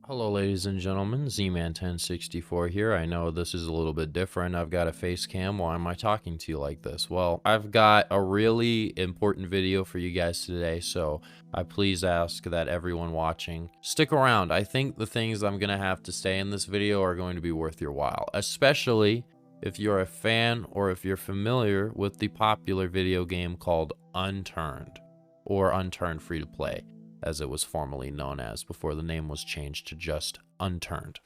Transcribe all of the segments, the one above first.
Hello, ladies and gentlemen. Z-Man1064 here. I know this is a little bit different. I've got a face cam. Why am I talking to you like this? Well, I've got a really important video for you guys today, so I please ask that everyone watching stick around. I think the things I'm going to have to say in this video are going to be worth your while, especially if you're a fan or if you're familiar with the popular video game called Unturned, or Unturned Free-to-Play, as it was formerly known as before the name was changed to just Unturned.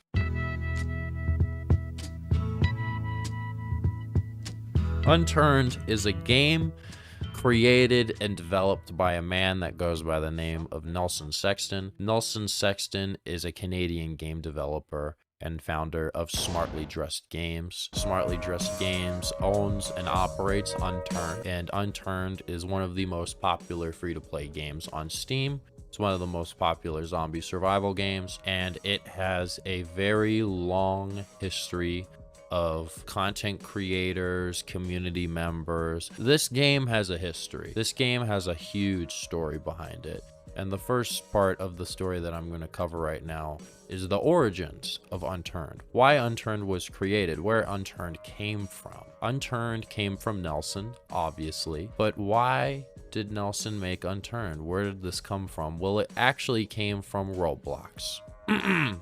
Unturned is a game created and developed by a man that goes by the name of Nelson Sexton. Nelson Sexton is a Canadian game developer and founder of Smartly Dressed Games. Smartly Dressed Games owns and operates Unturned, and Unturned is one of the most popular free-to-play games on Steam. It's one of the most popular zombie survival games, and it has a very long history of content creators, community members. This game has a history. This game has a huge story behind it. And the first part of the story that I'm going to cover right now is the origins of Unturned. Why Unturned was created, where Unturned came from. Unturned came from Nelson, obviously, but why did Nelson make Unturned? Where did this come from? Well, it actually came from Roblox.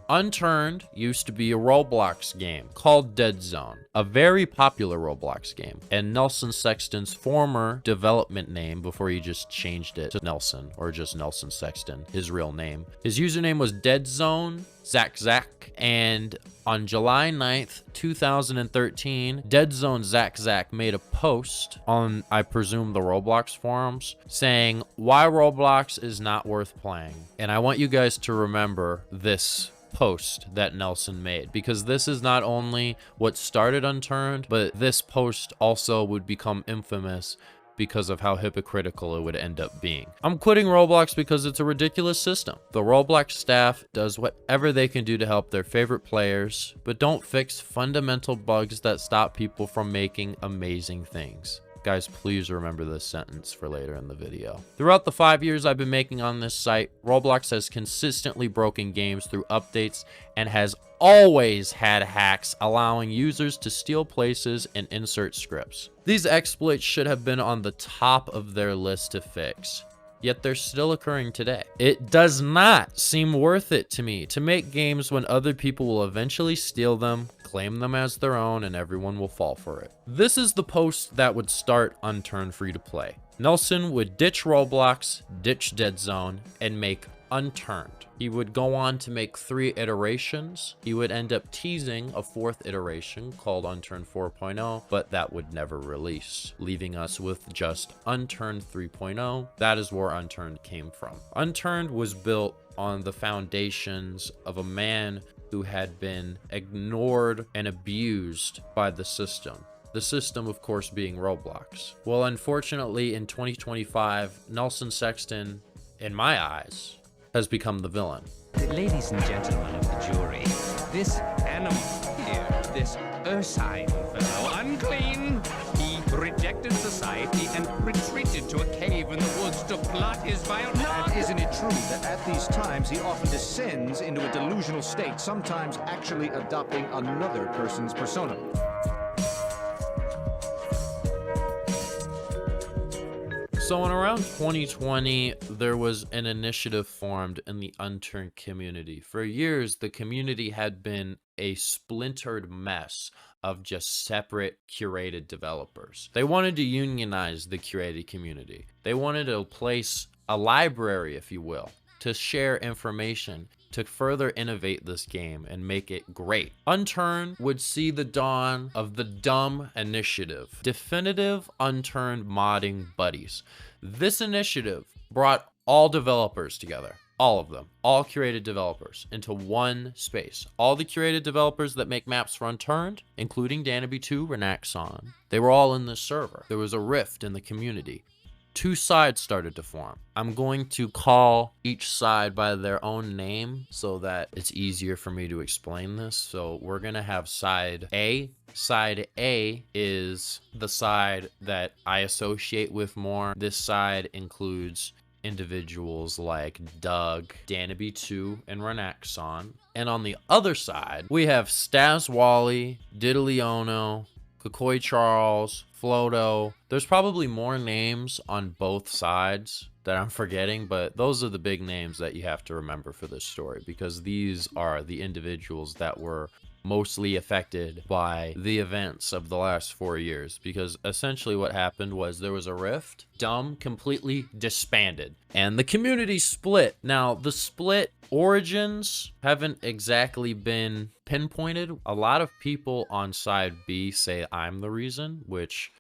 Unturned used to be a Roblox game called Dead Zone, a very popular Roblox game, and Nelson Sexton's former development name before he just changed it to Nelson, or just Nelson Sexton, his real name. His username was Dead Zone Zach, and on July 9th, 2013, Dead Zone Zach made a post on, I presume, the Roblox forums saying why Roblox is not worth playing. And I want you guys to remember this post that Nelson made, because this is not only what started Unturned, but this post also would become infamous because of how hypocritical it would end up being. I'm quitting Roblox because it's a ridiculous system. The Roblox staff does whatever they can do to help their favorite players, but don't fix fundamental bugs that stop people from making amazing things. Guys, please remember this sentence for later in the video. Throughout the 5 years I've been making on this site, Roblox has consistently broken games through updates and has always had hacks allowing users to steal places and insert scripts. These exploits should have been on the top of their list to fix, yet they're still occurring today. It does not seem worth it to me to make games when other people will eventually steal them, claim them as their own, and everyone will fall for it. This is the post that would start Unturned Free-to-Play. Nelson would ditch Roblox, ditch Dead Zone, and make Unturned. He would go on to make 3 iterations. He would end up teasing a 4th iteration called Unturned 4.0, but that would never release, leaving us with just Unturned 3.0. That is where Unturned came from. Unturned was built on the foundations of a man who had been ignored and abused by the system. The system, of course, being Roblox. Well, unfortunately, in 2025, Nelson Sexton, in my eyes, has become the villain. Ladies and gentlemen of the jury, this animal here, this ursine fellow, unclean, he rejected society and retreated to a cave in the woods to plot his vile And isn't it true that at these times he often descends into a delusional state, sometimes actually adopting another person's persona? So in around 2020, there was an initiative formed in the Unturned community. For years, the community had been a splintered mess of just separate curated developers. They wanted to unionize the curated community. They wanted to place a library, if you will, to share information, to further innovate this game and make it great. Unturned would see the dawn of the DUMB initiative, Definitive Unturned Modding Buddies. This initiative brought all developers together, all of them, all curated developers, into one space. All the curated developers that make maps for Unturned, including Danaby2, Renaxon, they were all in this server. There was a rift in the community. 2 sides started to form. I'm going to call each side by their own name so that it's easier for me to explain this. So we're gonna have side A. Side A is the side that I associate with more. This side includes individuals like Doug, Danaby2, and Renaxon. And on the other side, we have Stas Wally, DIDDLYONO, CUCUYCHARLES, Floto. There's probably more names on both sides that I'm forgetting, but those are the big names that you have to remember for this story, because these are the individuals that were mostly affected by the events of the last 4 years. Because essentially what happened was there was a rift, Dumb completely disbanded, and the community split. Now, the split origins haven't exactly been pinpointed. A lot of people on side B say I'm the reason, which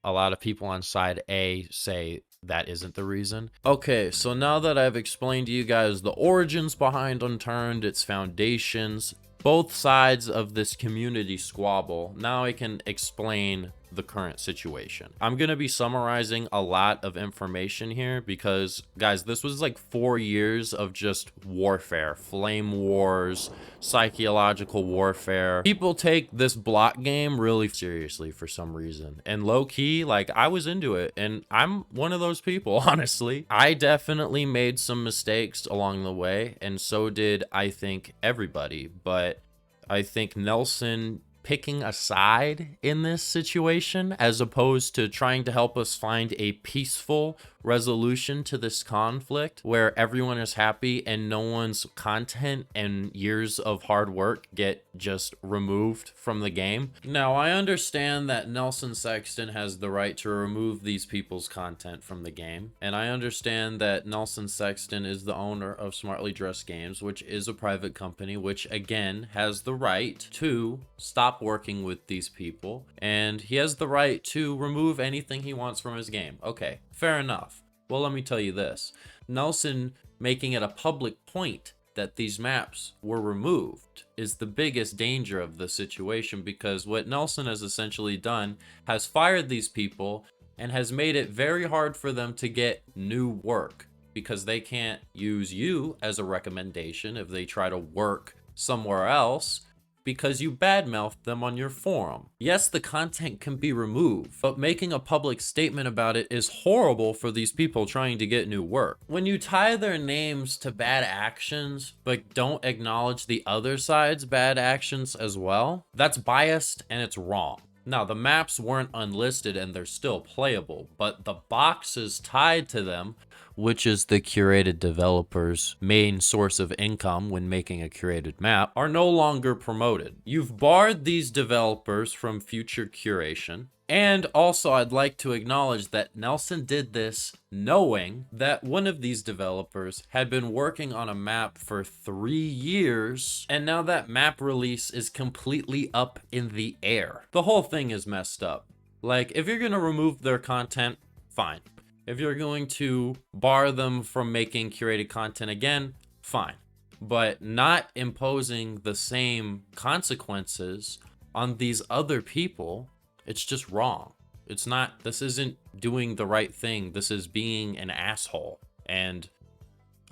a lot of people on side A say that isn't the reason. Okay, so now that I've explained to you guys the origins behind Unturned, its foundations, both sides of this community squabble, now I can explain the current situation. I'm gonna be summarizing a lot of information here because, guys, this was like 4 years of just warfare, flame wars, psychological warfare. People take this block game really seriously for some reason, and low-key, like, I was into it, and I'm one of those people, honestly. I definitely made some mistakes along the way, and so did, I think, everybody, but I think Nelson picking a side in this situation, as opposed to trying to help us find a peaceful resolution to this conflict where everyone is happy and no one's content and years of hard work get just removed from the game. Now, I understand that Nelson Sexton has the right to remove these people's content from the game, and I understand that Nelson Sexton is the owner of Smartly Dressed Games, which is a private company, which again has the right to stop working with these people, and he has the right to remove anything he wants from his game. Okay, fair enough. Well, let me tell you this. Nelson making it a public point that these maps were removed is the biggest danger of the situation, because what Nelson has essentially done has fired these people and has made it very hard for them to get new work, because they can't use you as a recommendation if they try to work somewhere else, because you badmouthed them on your forum. Yes, the content can be removed, but making a public statement about it is horrible for these people trying to get new work. When you tie their names to bad actions, but don't acknowledge the other side's bad actions as well, that's biased and it's wrong. Now, the maps weren't unlisted and they're still playable, but the boxes tied to them, which is the curated developer's main source of income when making a curated map, are no longer promoted. You've barred these developers from future curation. And also, I'd like to acknowledge that Nelson did this knowing that one of these developers had been working on a map for 3 years, and now that map release is completely up in the air. The whole thing is messed up. Like, if you're gonna remove their content, fine. If you're going to bar them from making curated content again, fine. But not imposing the same consequences on these other people, it's just wrong. It's not, this isn't doing the right thing. This is being an asshole. And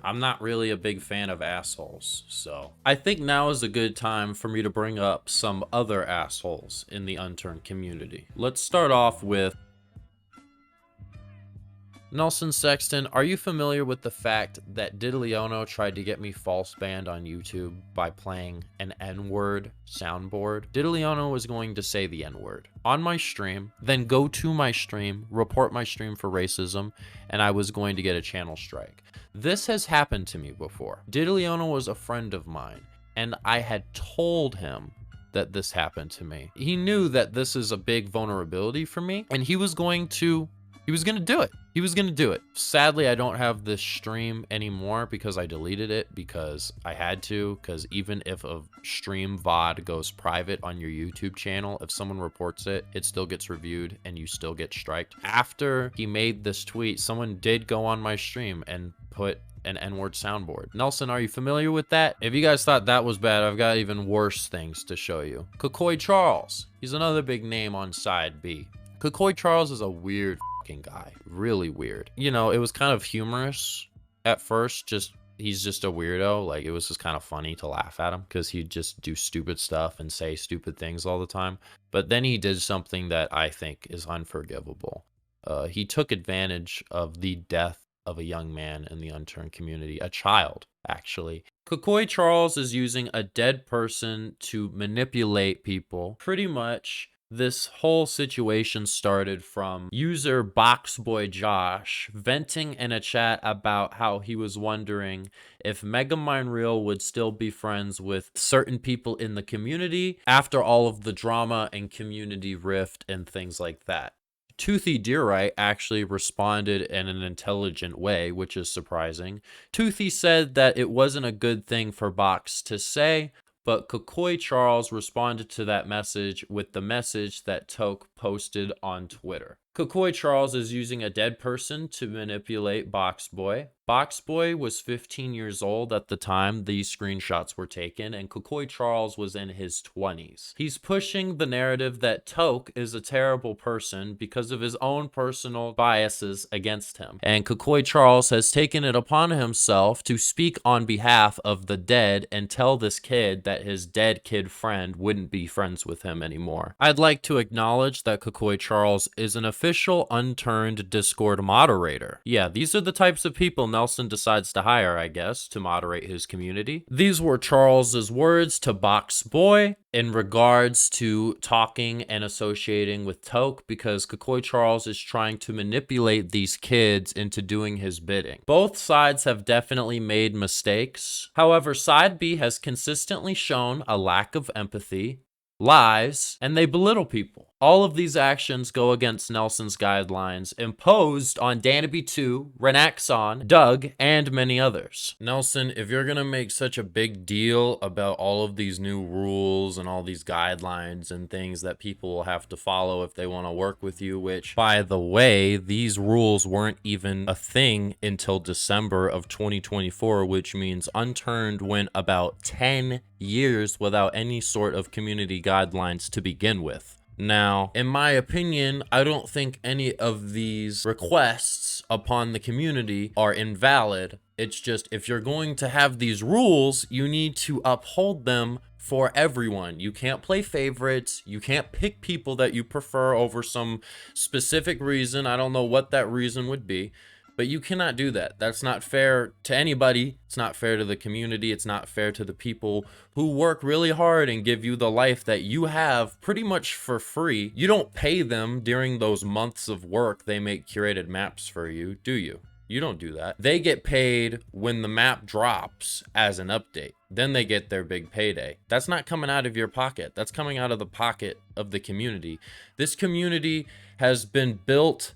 I'm not really a big fan of assholes. So I think now is a good time for me to bring up some other assholes in the Unturned community. Let's start off with Nelson Sexton. Are you familiar with the fact that DIDDLYONO tried to get me false banned on YouTube by playing an N-word soundboard? DIDDLYONO was going to say the N-word on my stream, then go to my stream, report my stream for racism, and I was going to get a channel strike. This has happened to me before. DIDDLYONO was a friend of mine, and I had told him that this happened to me. He knew that this is a big vulnerability for me, and he was going to do it. He was gonna do it. Sadly, I don't have this stream anymore because I deleted it because I had to, because even if a stream VOD goes private on your YouTube channel, if someone reports it, it still gets reviewed and you still get striked. After he made this tweet, someone did go on my stream and put an N-word soundboard. Nelson, are you familiar with that? If you guys thought that was bad, I've got even worse things to show you. CUCUYCHARLES. He's another big name on side B. CUCUYCHARLES is a weird guy, really weird. You know, it was kind of humorous at first, he's just a weirdo. Like, it was just kind of funny to laugh at him because he'd just do stupid stuff and say stupid things all the time. But then he did something that I think is unforgivable. He took advantage of the death of a young man in the unturned community, a child, actually. CUCUYCHARLES is using a dead person to manipulate people. Pretty much, this whole situation started from user BoxBoyJosh venting in a chat about how he was wondering if Megamind would still be friends with certain people in the community after all of the drama and community rift and things like that. Toothy Deerite actually responded in an intelligent way, which is surprising. Toothy said that it wasn't a good thing for Box to say, but CUCUYCHARLES responded to that message with the message that Toke posted on Twitter. CUCUYCHARLES is using a dead person to manipulate Boxboy. Boxboy was 15 years old at the time these screenshots were taken, and CUCUYCHARLES was in his 20s. He's pushing the narrative that Toke is a terrible person because of his own personal biases against him. And CUCUYCHARLES has taken it upon himself to speak on behalf of the dead and tell this kid that his dead kid friend wouldn't be friends with him anymore. I'd like to acknowledge that CUCUYCHARLES is an official Unturned Discord moderator. Yeah, these are the types of people Nelson decides to hire, I guess, to moderate his community. These were Charles's words to Boxboy in regards to talking and associating with Toke, because CUCUYCHARLES is trying to manipulate these kids into doing his bidding. Both sides have definitely made mistakes. However, Side B has consistently shown a lack of empathy, lies, and they belittle people. All of these actions go against Nelson's guidelines imposed on Danaby2, Renaxon, Doug, and many others. Nelson, if you're gonna make such a big deal about all of these new rules and all these guidelines and things that people will have to follow if they want to work with you, which, by the way, these rules weren't even a thing until December of 2024, which means Unturned went about 10 years without any sort of community guidelines to begin with. Now, in my opinion, I don't think any of these requests upon the community are invalid. It's just, if you're going to have these rules, you need to uphold them for everyone. You can't play favorites. You can't pick people that you prefer over some specific reason. I don't know what that reason would be. But you cannot do that. That's not fair to anybody. It's not fair to the community. It's not fair to the people who work really hard and give you the life that you have pretty much for free. You don't pay them during those months of work they make curated maps for you, do you? You don't do that. They get paid when the map drops as an update. Then they get their big payday. That's not coming out of your pocket. That's coming out of the pocket of the community. This community has been built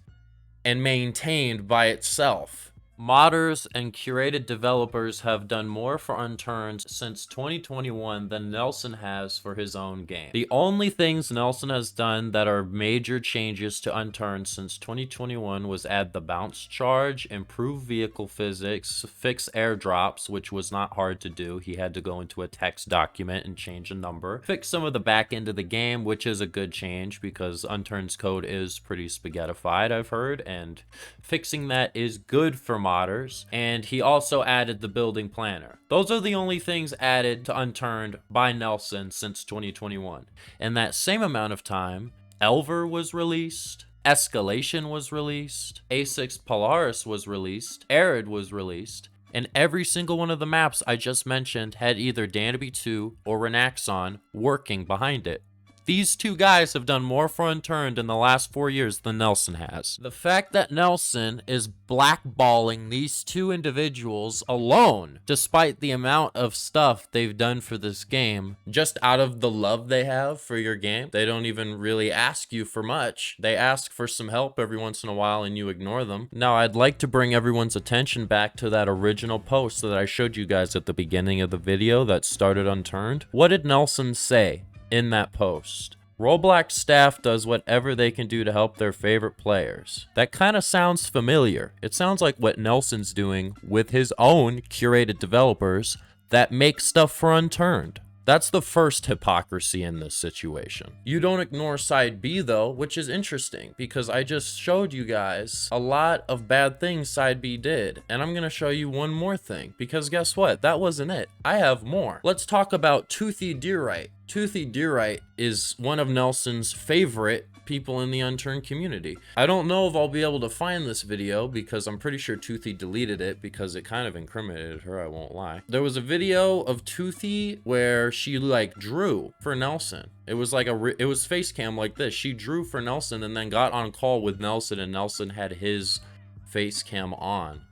and maintained by itself. Modders and curated developers have done more for Unturned since 2021 than Nelson has for his own game. The only things Nelson has done that are major changes to Unturned since 2021 was add the bounce charge, improve vehicle physics, fix airdrops, which was not hard to do. He had to go into a text document and change a number. Fix some of the back end of the game, which is a good change because Unturned's code is pretty spaghettified, I've heard, and fixing that is good for modders. And he also added the building planner. Those are the only things added to Unturned by Nelson since 2021. In that same amount of time, Elver was released, Escalation was released, A6 Polaris was released, Arid was released, and every single one of the maps I just mentioned had either Danaby2 or Renaxon working behind it. These two guys have done more for Unturned in the last 4 years than Nelson has. The fact that Nelson is blackballing these two individuals alone, despite the amount of stuff they've done for this game, just out of the love they have for your game, they don't even really ask you for much. They ask for some help every once in a while and you ignore them. Now, I'd like to bring everyone's attention back to that original post that I showed you guys at the beginning of the video that started Unturned. What did Nelson say in that post? Roblox staff does whatever they can do to help their favorite players. That kind of sounds familiar. It sounds like what Nelson's doing with his own curated developers that make stuff for Unturned. That's the first hypocrisy in this situation. You don't ignore Side B though, which is interesting because I just showed you guys a lot of bad things Side B did. And I'm gonna show you one more thing because guess what? That wasn't it. I have more. Let's talk about Toothy Deerite. Toothy Deerite is one of Nelson's favorite people in the Unturned community. I don't know if I'll be able to find this video because I'm pretty sure Toothy deleted it because it kind of incriminated her, I won't lie. There was a video of Toothy where she like drew for Nelson. It was like it was face cam like this. She drew for Nelson and then got on call with Nelson, and Nelson had his face cam on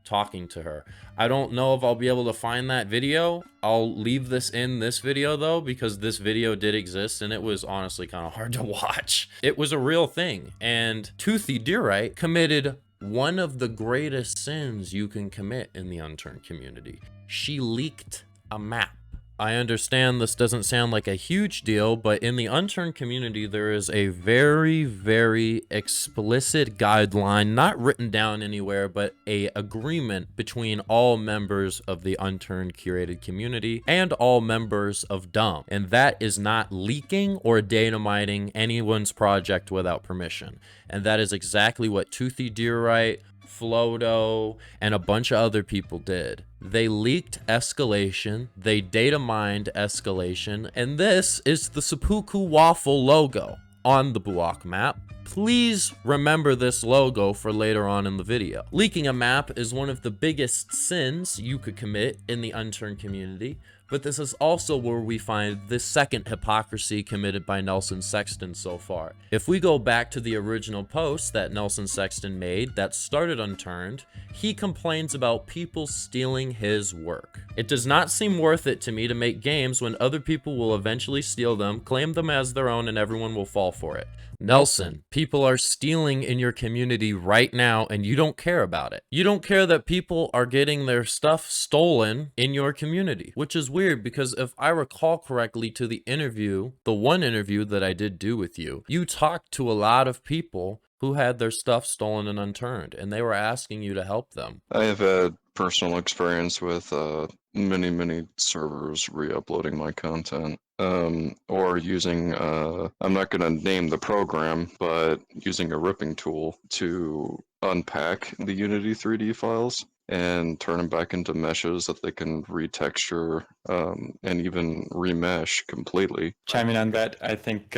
talking to her. I don't know if I'll be able to find that video. I'll leave this in this video though, because this video did exist and it was honestly kind of hard to watch. It was a real thing, and Toothy Deerite committed one of the greatest sins you can commit in the Unturned community. She leaked a map. I understand this doesn't sound like a huge deal, but in the Unturned community, there is a very, very explicit guideline, not written down anywhere, but a agreement between all members of the Unturned curated community and all members of DUM. And that is not leaking or data mining anyone's project without permission. And that is exactly what Toothy Deerite, Flodo, and a bunch of other people did. They leaked escalation, they data mined escalation, and this is the seppuku waffle logo on the Buok map. Please remember this logo for later on in the video. Leaking a map is one of the biggest sins you could commit in the Unturned community, but this is also where we find the second hypocrisy committed by Nelson Sexton so far. If we go back to the original post that Nelson Sexton made that started Unturned, he complains about people stealing his work. It does not seem worth it to me to make games when other people will eventually steal them, claim them as their own, and everyone will fall for it. Nelson, people are stealing in your community right now and you don't care about it. You don't care that people are getting their stuff stolen in your community, which is weird because if I recall correctly to the interview, the one interview that I did do with you, you talked to a lot of people who had their stuff stolen and Unturned, and they were asking you to help them. I have had personal experience with many servers re-uploading my content, or using, I'm not going to name the program, but using a ripping tool to unpack the Unity 3D files and turn them back into meshes that they can retexture and even remesh completely. Chiming on that, I think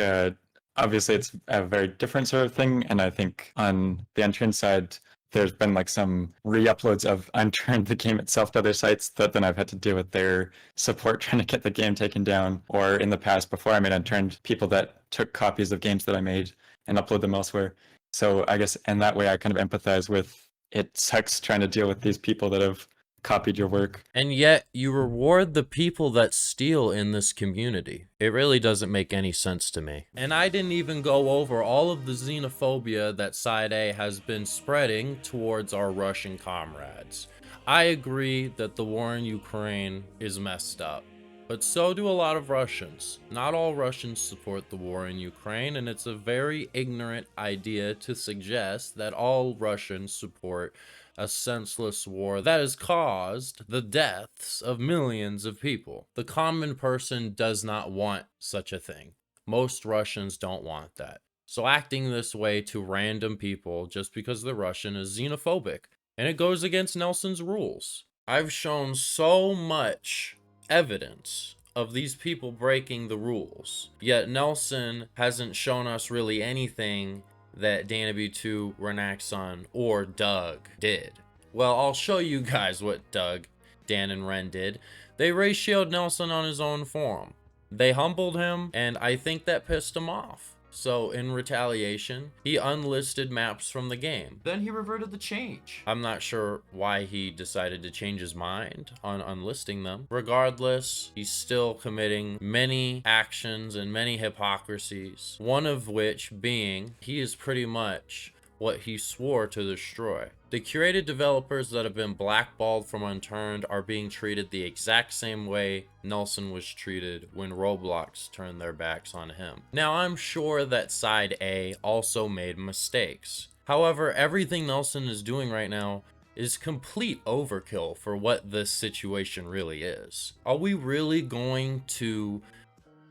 obviously it's a very different sort of thing, and I think on the Unturned side, there's been like some re-uploads of Unturned, the game itself, to other sites that then I've had to deal with their support trying to get the game taken down. Or in the past, before I made Unturned, people that took copies of games that I made and upload them elsewhere. So I guess in that way, I kind of empathize with it. Sucks trying to deal with these people that have copied your work. And yet you reward the people that steal in this community. It really doesn't make any sense to me. And I didn't even go over all of the xenophobia that Side A has been spreading towards our Russian comrades. I agree that the war in Ukraine is messed up, but so do a lot of Russians. Not all Russians support the war in Ukraine, and it's a very ignorant idea to suggest that all Russians support a senseless war that has caused the deaths of millions of people. The common person does not want such a thing. Most Russians don't want that. So acting this way to random people just because they're Russian is xenophobic, and it goes against Nelson's rules. I've shown so much evidence of these people breaking the rules, yet Nelson hasn't shown us really anything that Danaby2, Renaxon, or Doug did. Well, I'll show you guys what Doug, Dan, and Ren did. They ratioed Nelson on his own forum. They humbled him, and I think that pissed him off. So in retaliation, he unlisted maps from the game. Then he reverted the change. I'm not sure why he decided to change his mind on unlisting them. Regardless, he's still committing many actions and many hypocrisies, one of which being he is pretty much what he swore to destroy. The curated developers that have been blackballed from Unturned are being treated the exact same way Nelson was treated when Roblox turned their backs on him. Now, I'm sure that Side A also made mistakes. However, everything Nelson is doing right now is complete overkill for what this situation really is. Are we really going to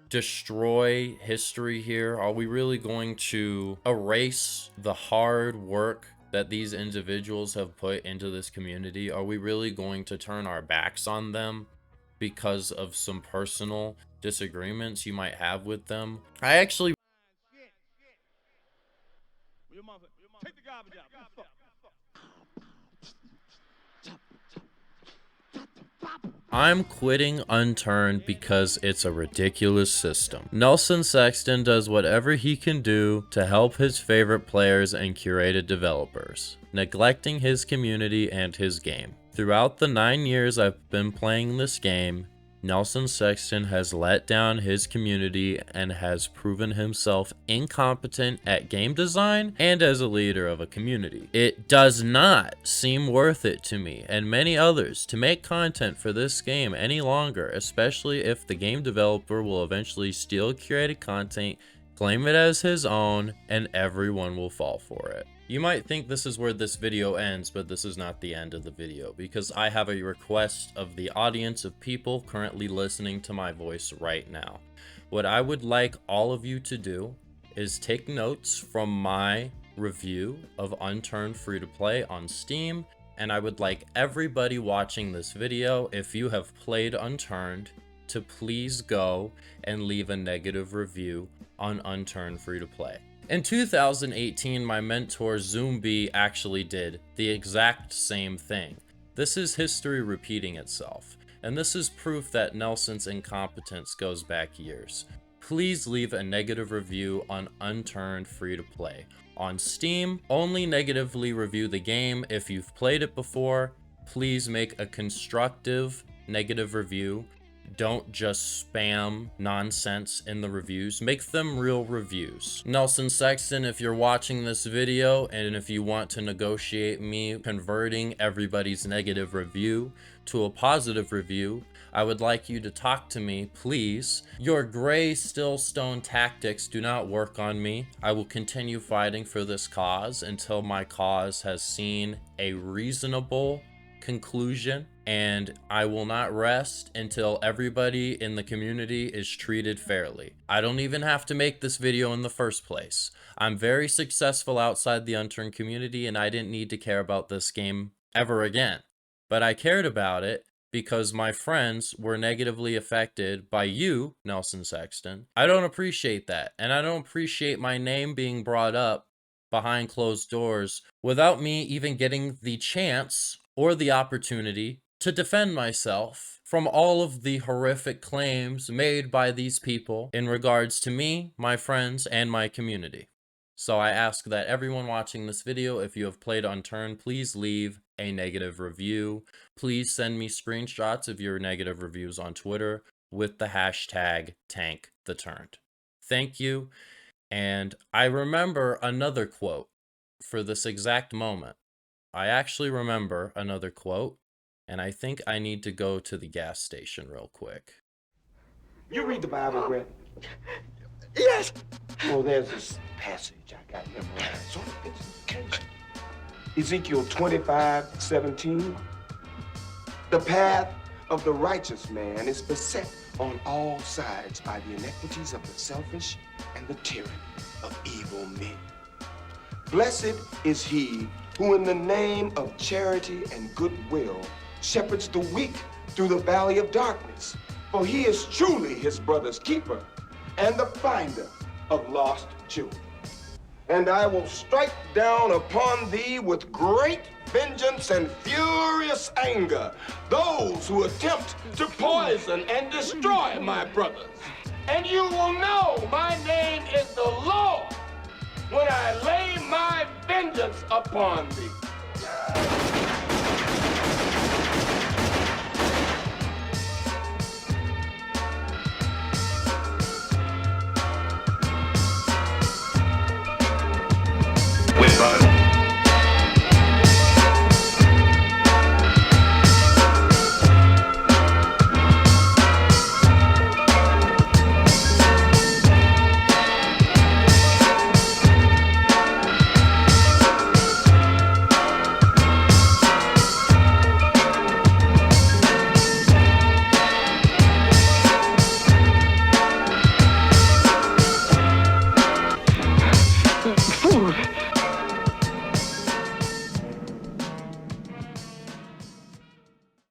destroy history here? Are we really going to erase the hard work that these individuals have put into this community? Are we really going to turn our backs on them because of some personal disagreements you might have with them. I actually Take the garbage out. I'm quitting Unturned because it's a ridiculous system. Nelson Sexton does whatever he can do to help his favorite players and curated developers, neglecting his community and his game. Throughout the 9 years I've been playing this game, Nelson Sexton has let down his community and has proven himself incompetent at game design and as a leader of a community. It does not seem worth it to me and many others to make content for this game any longer, especially if the game developer will eventually steal curated content, claim it as his own, and everyone will fall for it. You might think this is where this video ends, but this is not the end of the video, because I have a request of the audience of people currently listening to my voice right now. What I would like all of you to do is take notes from my review of Unturned free-to-play on Steam, and I would like everybody watching this video, if you have played Unturned, to please go and leave a negative review on Unturned free-to-play. In 2018, my mentor Zombie actually did the exact same thing. This is history repeating itself, and this is proof that Nelson's incompetence goes back years. Please leave a negative review on Unturned free-to-play. On Steam, only negatively review the game if you've played it before. Please make a constructive negative review. Don't just spam nonsense in the reviews. Make them real reviews. Nelson Sexton, if you're watching this video and if you want to negotiate me converting everybody's negative review to a positive review, I would like you to talk to me, please. Your gray stillstone tactics do not work on me. I will continue fighting for this cause until my cause has seen a reasonable conclusion, and I will not rest until everybody in the community is treated fairly. I don't even have to make this video in the first place. I'm very successful outside the Unturned community, and I didn't need to care about this game ever again. But I cared about it because my friends were negatively affected by you, Nelson Sexton. I don't appreciate that, and I don't appreciate my name being brought up behind closed doors without me even getting the chance or the opportunity to defend myself from all of the horrific claims made by these people in regards to me, my friends, and my community. So I ask that everyone watching this video, if you have played Unturned, please leave a negative review. Please send me screenshots of your negative reviews on Twitter with the hashtag #TankTheTurned. Thank you. And I remember another quote for this exact moment. I actually remember another quote, and I think I need to go to the gas station real quick. You read the Bible, Brett? Yes. Well, there's this passage I got memorized. So it's Ezekiel 25:17. The path of the righteous man is beset on all sides by the iniquities of the selfish and the tyranny of evil men. Blessed is he who in the name of charity and goodwill shepherds the weak through the valley of darkness. For he is truly his brother's keeper and the finder of lost children. And I will strike down upon thee with great vengeance and furious anger those who attempt to poison and destroy my brothers. And you will know my name is the Lord when I lay my vengeance upon thee. With